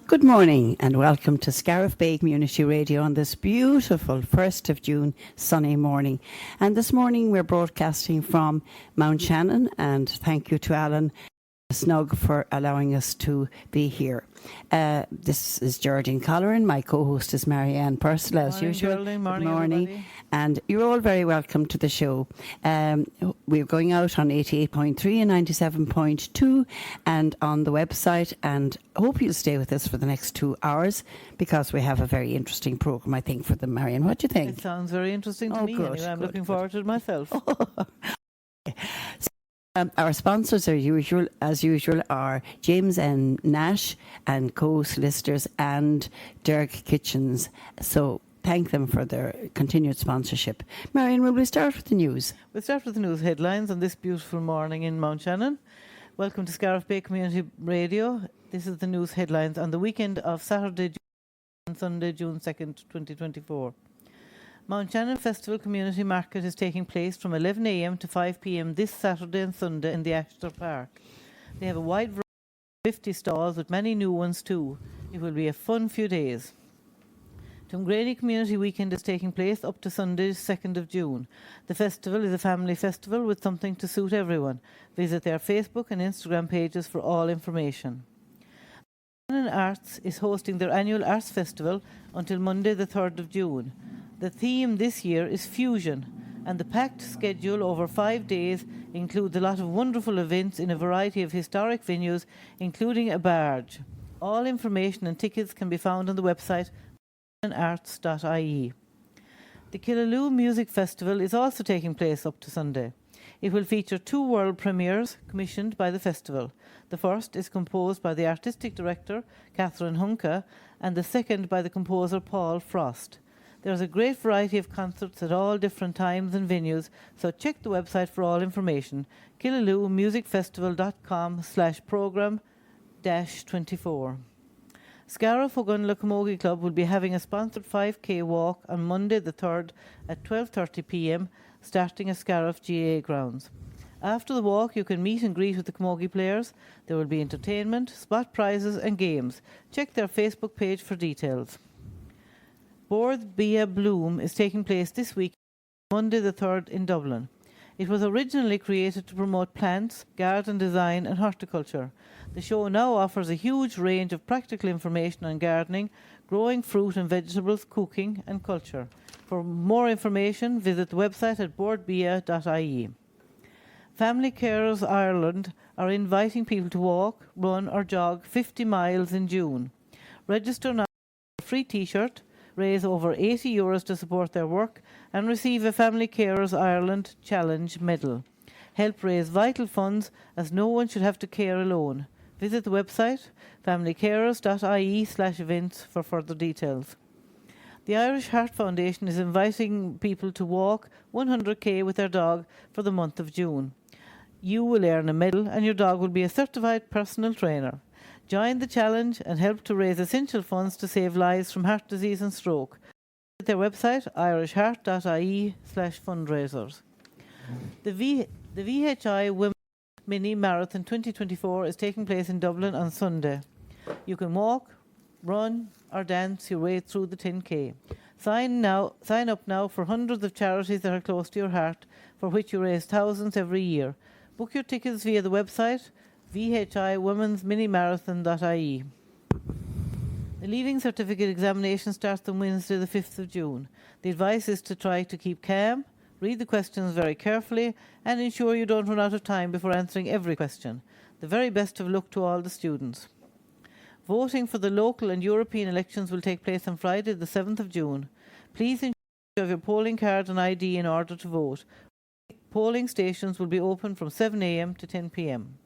Good morning and welcome to Scariff Bay Community Radio on this beautiful 1st of June sunny morning. And this morning we're broadcasting from Mountshannon, and thank you to Alan Snug for allowing us to be here. This is Geraldine Colleran. My co-host is Marianne Purcell, as usual. Geraldine. Morning, Good morning. everybody. And you're all very welcome to the show. We're going out on 88.3 and 97.2 and on the website, and hope you'll stay with us for the next 2 hours because we have a very interesting programme, I think, for them. Marianne, what do you think? It sounds very interesting to me. Good, Anyway, I'm good, looking good. forward to it myself. Our sponsors as usual, are James N. Nash and Co-Solicitors and Derg Kitchens. So thank them for their continued sponsorship. Marion, will we start with the news? We'll start with the news headlines on this beautiful morning in Mountshannon. Welcome to Scariff Bay Community Radio. This is the news headlines on the weekend of Saturday and Sunday, June 2nd, 2024. Mountshannon Festival Community Market is taking place from 11 a.m. to 5 p.m. this Saturday and Sunday in the Ashton Park. They have a wide variety of 50 stalls with many new ones too. It will be a fun few days. Tumgrady Community Weekend is taking place up to Sunday, 2nd of June. The festival is a family festival with something to suit everyone. Visit their Facebook and Instagram pages for all information. Mountshannon Arts is hosting their annual Arts Festival until Monday, the 3rd of June. The theme this year is Fusion, and the packed schedule over 5 days includes a lot of wonderful events in a variety of historic venues, including a barge. All information and tickets can be found on the website arts.ie. The Killaloe Music Festival is also taking place up to Sunday. It will feature 2 world premieres commissioned by the festival. The first is composed by the artistic director, Catherine Hunka, and the second by the composer, Paul Frost. There's a great variety of concerts at all different times and venues, so check the website for all information, killaloemusicfestival.com/program-24. Scariff Ogunla Camogie Club will be having a sponsored 5k walk on Monday the 3rd at 12:30 p.m, starting at Scariff GA grounds. After the walk, you can meet and greet with the camogie players. There will be entertainment, spot prizes and games. Check their Facebook page for details. Board Bia Bloom is taking place this week, Monday the 3rd in Dublin. It was originally created to promote plants, garden design and horticulture. The show now offers a huge range of practical information on gardening, growing fruit and vegetables, cooking and culture. For more information, visit the website at boardbia.ie. Family Carers Ireland are inviting people to walk, run or jog 50 miles in June. Register now for a free t-shirt, raise over €80 to support their work and receive a Family Carers Ireland Challenge medal. Help raise vital funds as no one should have to care alone. Visit the website familycarers.ie/events for further details. The Irish Heart Foundation is inviting people to walk 100k with their dog for the month of June. You will earn a medal and your dog will be a certified personal trainer. Join the challenge and help to raise essential funds to save lives from heart disease and stroke. Visit their website irishheart.ie/fundraisers. The VHI Women's Mini Marathon 2024 is taking place in Dublin on Sunday. You can walk, run or dance your way through the 10k. Sign up now for hundreds of charities that are close to your heart, for which you raise thousands every year. Book your tickets via the website vhiwomensminimarathon.ie. The Leaving Certificate examination starts on Wednesday the 5th of June. The advice is to try to keep calm, read the questions very carefully and ensure you don't run out of time before answering every question. The very best of luck to all the students. Voting for the local and European elections will take place on Friday the 7th of June. Please ensure you have your polling card and ID in order to vote. Polling stations will be open from 7 a.m. to 10 p.m.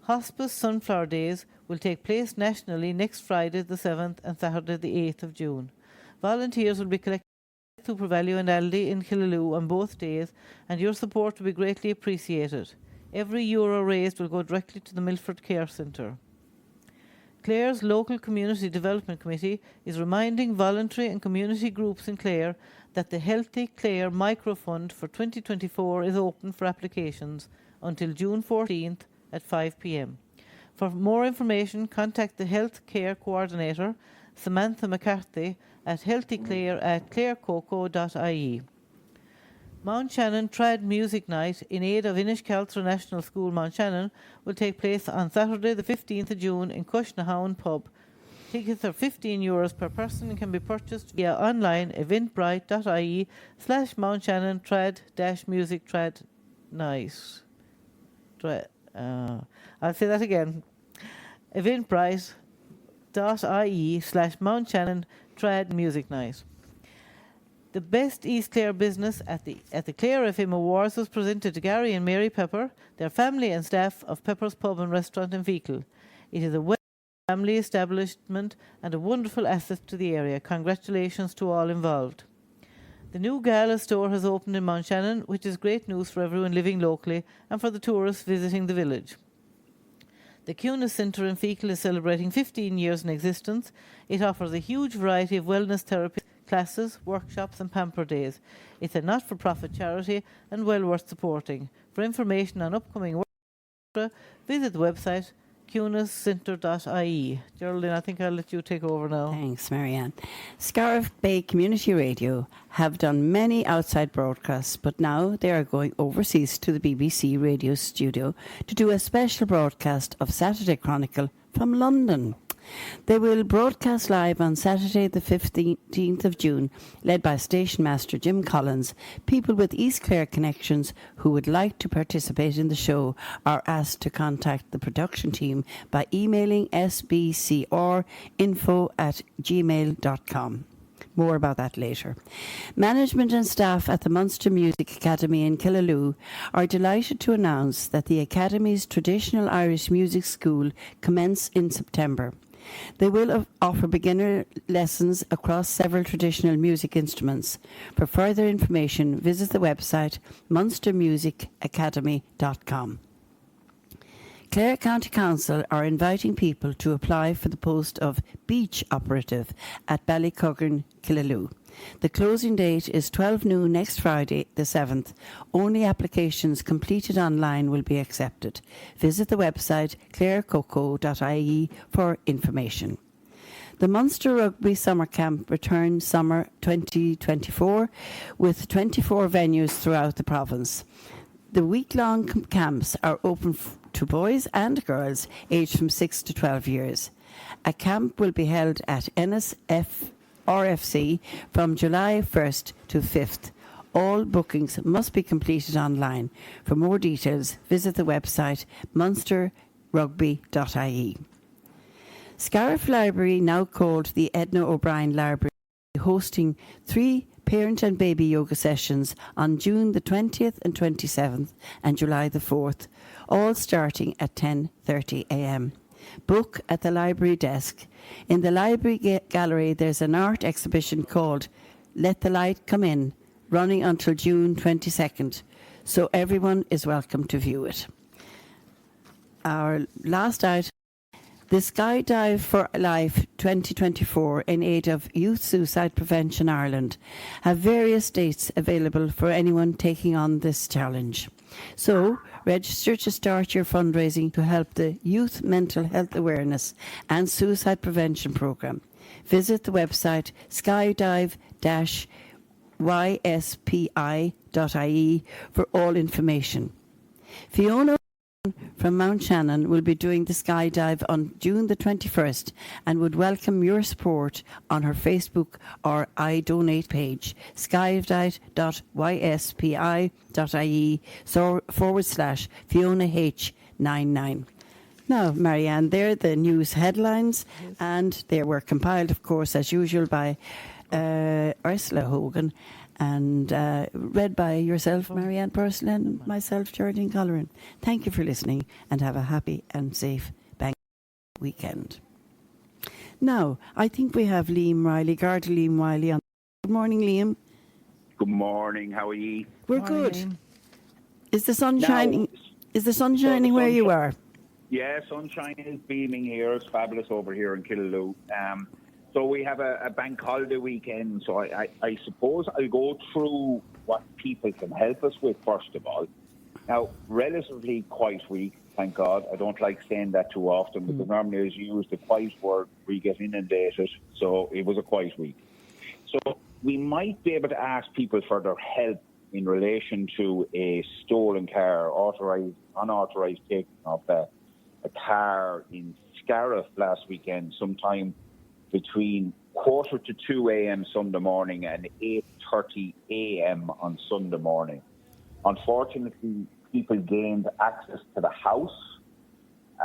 Hospice Sunflower Days will take place nationally next Friday the 7th and Saturday the 8th of June. Volunteers will be collected at Super Value and Aldi in Killaloe on both days, and your support will be greatly appreciated. Every euro raised will go directly to the Milford Care Centre. Clare's Local Community Development Committee is reminding voluntary and community groups in Clare that the Healthy Clare Microfund for 2024 is open for applications until June 14th at 5 p.m. For more information, contact the Health Care Coordinator, Samantha McCarthy, at healthyclare@clarecoco.ie. Mountshannon Trad Music Night in aid of Inishcaltra National School Mountshannon will take place on Saturday the 15th of June in Cushnahown Pub. Tickets are €15 per person and can be purchased via online eventbrite.ie/Mountshannon Trad-Music Trad Night. I'll say that again. eventbrite.ie/Mountshannon Trad Music Night. The Best East Clare Business at the Clare FM Awards was presented to Gary and Mary Pepper, their family and staff of Pepper's Pub and Restaurant in Fecal. It is a family establishment and a wonderful asset to the area. Congratulations to all involved. The new Gala store has opened in Mountshannon, which is great news for everyone living locally and for the tourists visiting the village. The Cunis Centre in Fecal is celebrating 15 years in existence. It offers a huge variety of wellness therapy classes, workshops and pamper days. It's a not-for-profit charity and well worth supporting. For information on upcoming workshops, visit the website cuniscentre.ie. Geraldine, I think I'll let you take over now. Thanks, Marianne. Scariff Bay Community Radio have done many outside broadcasts, but now they are going overseas to the BBC radio studio to do a special broadcast of Saturday Chronicle from London. They will broadcast live on Saturday the 15th of June, led by Station Master Jim Collins. People with East Clare connections who would like to participate in the show are asked to contact the production team by emailing sbcrinfo@gmail.com. More about that later. Management and staff at the Munster Music Academy in Killaloe are delighted to announce that the Academy's traditional Irish music school commence in September. They will offer beginner lessons across several traditional music instruments. For further information, visit the website munstermusicacademy.com. Clare County Council are inviting people to apply for the post of beach operative at Ballycuggan, Killaloe. The closing date is 12 noon next Friday, the 7th. Only applications completed online will be accepted. Visit the website clarecoco.ie for information. The Munster Rugby Summer Camp returns summer 2024 with 24 venues throughout the province. The week-long camps are open to boys and girls aged from 6 to 12 years. A camp will be held at NSF RFC from July 1st to 5th. All bookings must be completed online. For more details, visit the website munsterrugby.ie. Scariff Library, now called the Edna O'Brien Library, hosting 3 parent and baby yoga sessions on June the 20th and 27th and July the 4th, all starting at 10:30 a.m. Book at the library desk. In the library gallery, there's an art exhibition called Let the Light Come In, running until June 22nd, so everyone is welcome to view it. Our last item, the Skydive for Life 2024 in aid of Youth Suicide Prevention Ireland have various dates available for anyone taking on this challenge. So, register to start your fundraising to help the Youth Mental Health Awareness and Suicide Prevention Programme. Visit the website skydive-yspi.ie for all information. Fiona from Mountshannon will be doing the skydive on June the 21st and would welcome your support on her Facebook or I Donate page, skydive.yspi.ie/Fiona H99. Now, Marianne, they're the news headlines, and they were compiled, of course, as usual, by Ursula Hogan, and read by yourself, Marianne Purcell, and myself, Geraldine Colleran. Thank you for listening, and have a happy and safe bank weekend. Now, I think we have Liam Reilly, Gda Liam Reilly on. Good morning, Liam. Good morning. How are you? We're Morning, good. Liam. Is the sun shining? Is the sun shining where you are? Yeah, sunshine is beaming here. It's fabulous over here in Killaloe. So we have a bank holiday weekend. So I suppose I'll go through what people can help us with first of all. Now, relatively quiet week. thank God. I don't like saying that too often because normally as you use the quiet word, we get inundated. So it was a quiet week. So we might be able to ask people for their help in relation to a stolen car, unauthorised taking of a car in Scariff last weekend, sometime between 1:45 a.m. Sunday morning and 8:30 a.m. on Sunday morning. Unfortunately, people gained access to the house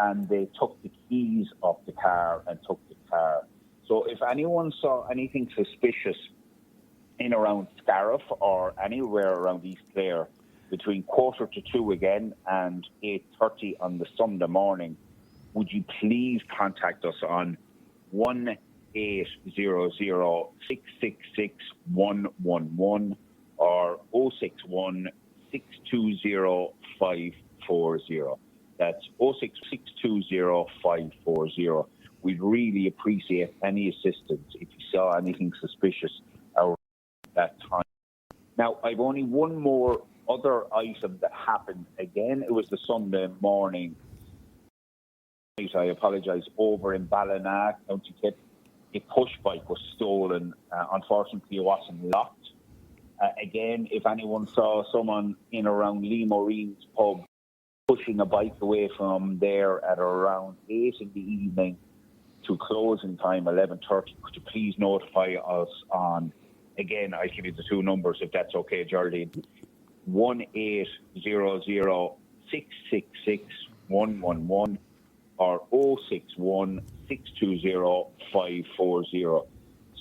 and they took the keys of the car and took the car. So if anyone saw anything suspicious in around Scariff or anywhere around East Clare between 1:45 again and 8:30 on the Sunday morning, would you please contact us on 1-800-666-111 or 061-620-540. That's 06620-540. We'd really appreciate any assistance if you saw anything suspicious around that time. Now, I've only one more other item that happened. Again, it was the Sunday morning. I apologise, over in Ballina, County Tip. A push bike was stolen. Unfortunately, it wasn't locked. Again, if anyone saw someone in around Lee Maureen's pub pushing a bike away from there at around 8 in the evening to closing time, 11:30, could you please notify us on, again, I'll give you the two numbers if that's okay, Geraldine, 1-800-666-111 or 061-620-540.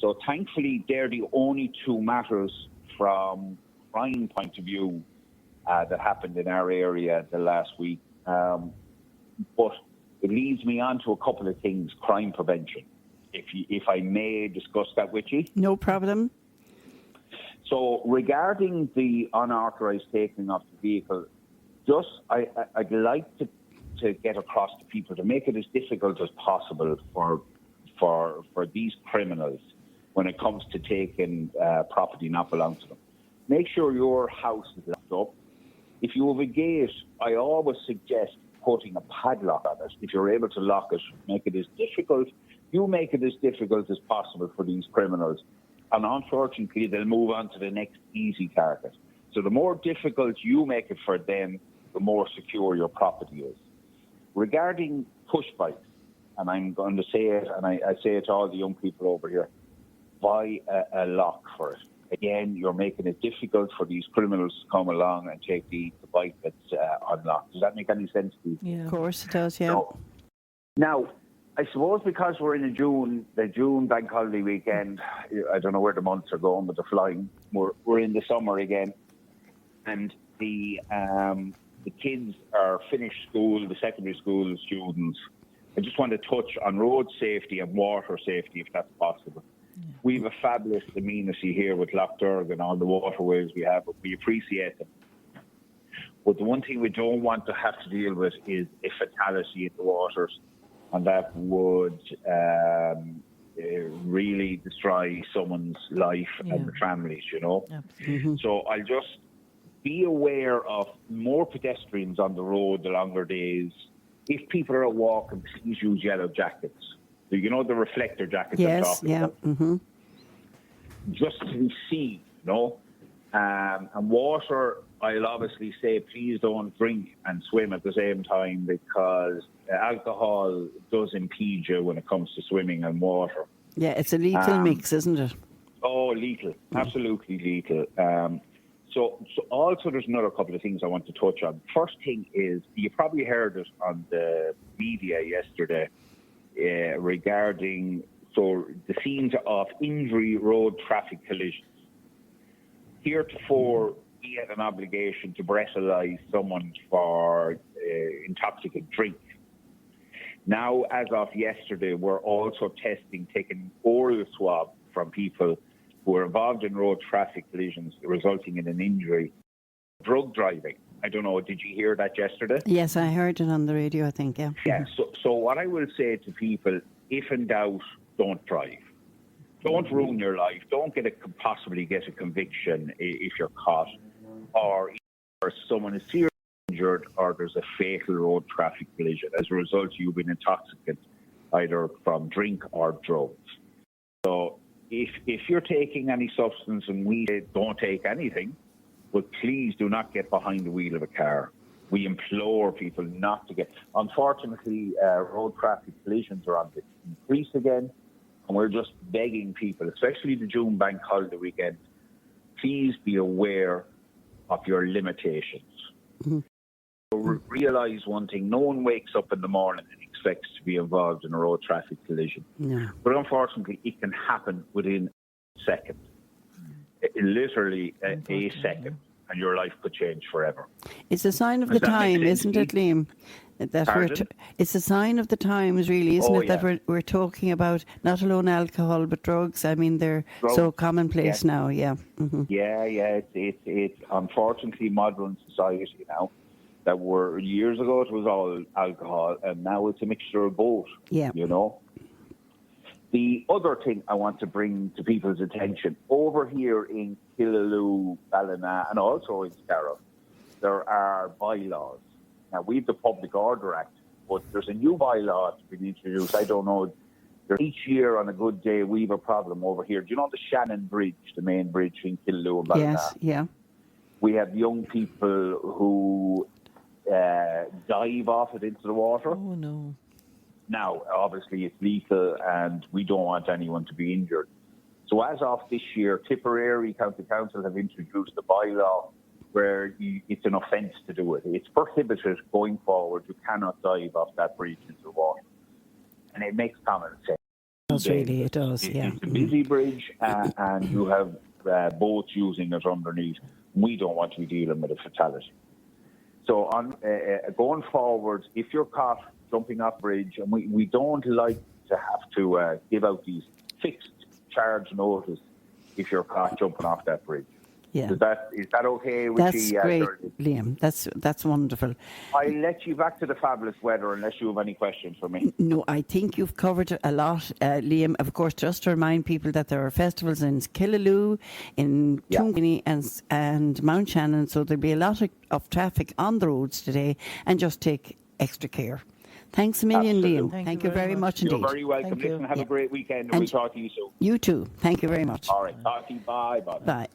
So thankfully, they're the only two matters from crime point of view that happened in our area the last week. But it leads me on to a couple of things, crime prevention. If I may discuss that with you. No problem. So regarding the unauthorised taking of the vehicle, I'd like to get across to people to make it as difficult as possible for these criminals when it comes to taking property not belong to them. Make sure your house is locked up. If you have a gate, I always suggest putting a padlock on it. If you're able to lock it, make it as difficult as possible for these criminals. And unfortunately, they'll move on to the next easy target. So the more difficult you make it for them, the more secure your property is. Regarding push bikes, and I'm going to say it, and I say it to all the young people over here, buy a lock for it. Again, you're making it difficult for these criminals to come along and take the bike that's unlocked. Does that make any sense to you? Yeah, of course it does, yeah. So, now, I suppose because we're in the June bank holiday weekend, I don't know where the months are going, but they're flying. We're in the summer again, and the kids are finished school, the secondary school students. I just want to touch on road safety and water safety, if that's possible. Yeah. We have a fabulous amenity here with Lough Derg and all the waterways we have, but we appreciate them. But the one thing we don't want to have to deal with is a fatality in the waters, and that would really destroy someone's life and the families, you know. Mm-hmm. So I'll just be aware of more pedestrians on the road the longer days. If people are out walking, please use yellow jackets. So you know the reflector jackets I'm talking about? Mm-hmm. Just to see, you know. And water, I'll obviously say please don't drink and swim at the same time because alcohol does impede you when it comes to swimming and water. Yeah, it's a lethal mix, isn't it? Oh, lethal. Absolutely lethal. So also there's another couple of things I want to touch on. First thing is, you probably heard it on the media yesterday regarding the scenes of injury road traffic collisions. Heretofore, we had an obligation to breathalyze someone for intoxicant drink. Now, as of yesterday, we're also taking oral swab from people who were involved in road traffic collisions resulting in an injury. Drug driving. I don't know, did you hear that yesterday? Yes, I heard it on the radio, I think, yeah. Yeah, so what I will say to people, if in doubt, don't drive. Don't ruin your life. Don't possibly get a conviction if you're caught, or if someone is seriously injured or there's a fatal road traffic collision. As a result, you've been intoxicated either from drink or drugs. So if you're taking any substance, and we don't take anything, but please do not get behind the wheel of a car. We implore people not to get. Unfortunately, road traffic collisions are on the increase again, and we're just begging people, especially the June bank holiday weekend, please be aware of your limitations. Mm-hmm. So realise one thing: no one wakes up in the morning and expects to be involved in a road traffic collision. No. But unfortunately, it can happen within a second. Literally a second. And your life could change forever. It's a sign of the time, isn't it, Liam? It's a sign of the times, really, isn't it? Yeah. That we're talking about not alone alcohol, but drugs. I mean, they're so commonplace now. Yeah. Mm-hmm. Yeah. It's unfortunately modern society now. That were years ago it was all alcohol, and now it's a mixture of both. Yeah. You know. The other thing I want to bring to people's attention, over here in Killaloe, Ballina, and also in Scariff, there are bylaws. Now, we have the Public Order Act, but there's a new bylaw that's been introduced. I don't know. Each year on a good day, we have a problem over here. Do you know the Shannon Bridge, the main bridge in Killaloe and Ballina? Yes, yeah. We have young people who dive off it into the water. Oh, no. Now, obviously, it's lethal and we don't want anyone to be injured. So as of this year, Tipperary County Council have introduced a bylaw where it's an offence to do it. It's prohibited going forward. You cannot dive off that bridge into the water. And it makes common sense. It does, yeah. It's a busy bridge and you have boats using it underneath. We don't want to be dealing with a fatality. So going forward, if you're caught jumping off bridge, and we don't like to have to give out these fixed charge notice if you're caught jumping off that bridge. Yeah. Is that okay with you? That's great, Liam. That's wonderful. I'll let you back to the fabulous weather unless you have any questions for me. No, I think you've covered a lot, Liam. Of course, just to remind people that there are festivals in Killaloe, in Tuamgany and Mountshannon, so there'll be a lot of traffic on the roads today, and just take extra care. Thanks a million, Absolutely. Liam. Thank you very much indeed. You're very welcome. Listen, have a great weekend, and we'll talk to you soon. You too. Thank you very much. All right. Talk to you. Bye. Bye.